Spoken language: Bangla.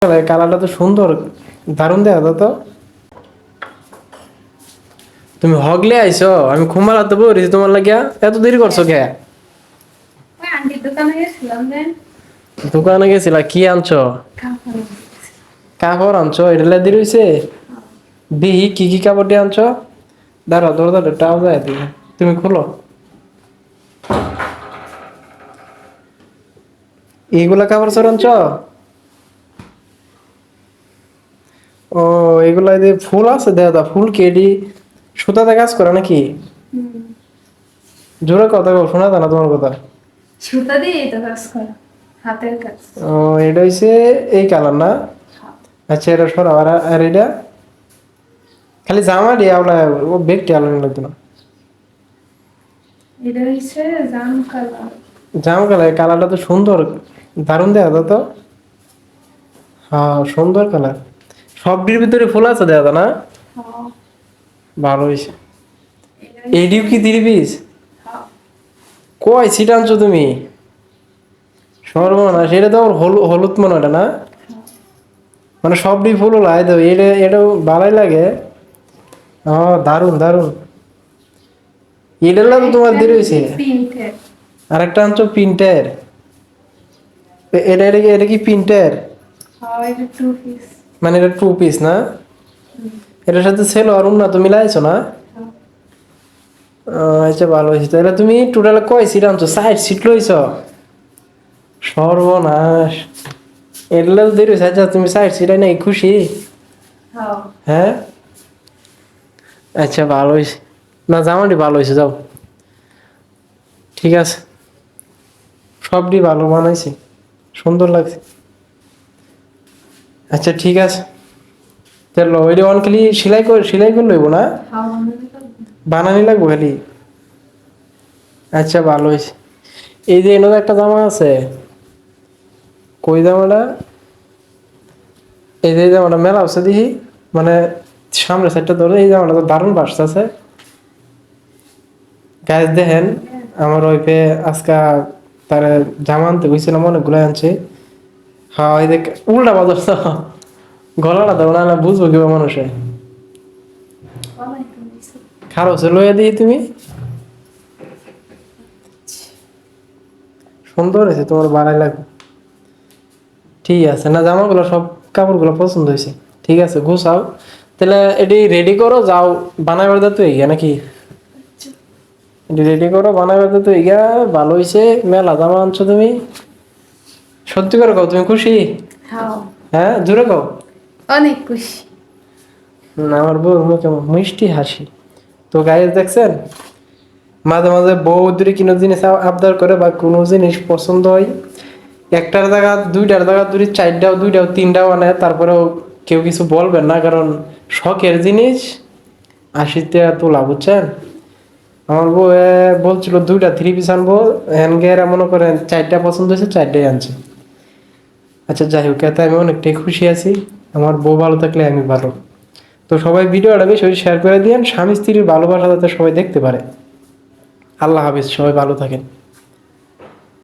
কালারটা তো সুন্দর, দারুণ দেখা তো। তুমি হগলে আইছো, আমি খুমালাতে বলছি তোমার লাগিয়া, এত দেরি করছো কে? ওই আন্টির দোকানে গেছিলাম যে দোকানে গেছিলা, কি আনছো? কাপড়। কাপড় আনছো? এটা দেরি হইছে। দিহি কি কি কাপড় দিয়ে আনছো? দাঁড়াও, দরজাটা টাও যায় দিকে, তুমি খুলো। এইগুলা কাপড় চোর আনছো? ও, এগুলা যে ফুল আছে দাদা, ফুল কেডি সুতাতে কাজ করে নাকি? জোরে কথা বল, শোনা যায় না তোমার কথা। সুতা দিয়ে তো কাজ করা, হাতের কাজ। ও, এটা হইছে এই কালার না? আচ্ছা, এটা সরাও। আর এটা খালি জামা দিয়ে আওলা, ও বেগটি আলাদা লাগতো না। এটা হচ্ছে জাম কালার। জামা কালার, কালারটা তো সুন্দর, দারুণ দেখা তো। হ্যাঁ, সুন্দর কালার। সবটির ভিতরে ফুল আছে দেখা না? হ্যাঁ, ভালো হয়েছে। এটা এডিও কি 3 পিস? হ্যাঁ, কয় সিট আনছো তুমি? সর্বনাশ, এটা তো আমার হলুদ মনে হয় না? মানে সবটি ফুল লাই তো, এটাও ভালোই লাগে। ও, দারুণ দারুণ। এটার তো তোমার দেরি হয়েছে। প্রিন্টের। আরেকটা আনছো প্রিন্টের? এটা কি প্রিন্টের? হ্যাঁ, এটা টু পিস। মানে এটা 2 পিস না? এটার সাথে সেল আর না তুমি লাইছো না? আচ্ছা, ভালো হয়েছে। তাহলে তুমি টোটাল কয় সিট আনছো? 60 সিট লইছ? সর্বনাশ, এগুলো তো দেরি হয়েছে। আচ্ছা, তুমি 60 সিট নাই খুশি? হ্যাঁ, হ্যাঁ, আচ্ছা, ভালো হয়েছে। না, জামাটি ভালো হয়েছে, যাও। ঠিক আছে, সবটি ভালো বানাইছি, সুন্দর লাগছে। আচ্ছা, ঠিক আছে। তাহলে ওইটা খালি সেলাই করে লইব না? হ্যাঁ, বানানি লাগবো খালি? আচ্ছা, ভালো হয়েছে। এই যে এনে একটা জামা আছে, কই জামাটা? এই যে জামাটা মেলা আছে দেখি, মানে সামনে সাইডটা ধরে, এই জামাটা তো দারুণ বাসতে আছে। গাছ দেখেন, আমার ওইপে আজকা তার জামা আনতে গেছিলাম, অনেকগুলো আনছে। হ্যাঁ, এই দেখ উল্টা বাজার তো, গলাটা দেবো না, বুঝবো কিবা মানুষে। খারাপ সে লইয়া দিই তুমি। সুন্দর হয়েছে, তোমার বাড়াই লাগবে। ঠিক আছে না, জামাগুলো সব কাপড়গুলো পছন্দ হয়েছে। ঠিক আছে, গুছাও। তাহলে এটি রেডি করো, যাও বানাইবার দা তো ইয়া নাকি? এটি রেডি করো, বানাইবার দা তো ইয়া। ভালো হয়েছে, মেলা জামা আনছো তুমি। সত্যি করে কও, তুমি খুশি? হ্যাঁ, হ্যাঁ, জোরে কও। অনেক খুশি। না, আমার বউ মুখে মিষ্টি হাসি। তো গাইজ দেখছেন, মাঝে মাঝে বউ যদি কোনো জিনিস আবদার করে বা কোনো জিনিস পছন্দ হয়, একটার জায়গা দুইটার জায়গা যদি চারটাও দুইটাও তিনটাও আনে, তারপরেও কেউ কিছু বলবেন না, কারণ শখের জিনিস আশিতে তোলা, বুঝছেন? আমার বউ বলছিল 2টা 3 পিস আনবো, হ্যান্ডগেরা মনে করেন 4টা পছন্দ হয়েছে, 4টাই আনছে। আচ্ছা, যাই হোক, এতে আমি অনেকটাই খুশি আছি। আমার বউ ভালো থাকলে আমি ভালো। তো সবাই ভিডিওটা বেশি শেয়ার করে দিয়েন, স্বামী স্ত্রীর ভালোবাসা যাতে সবাই দেখতে পারে। আল্লাহ হাফিজ, সবাই ভালো থাকেন।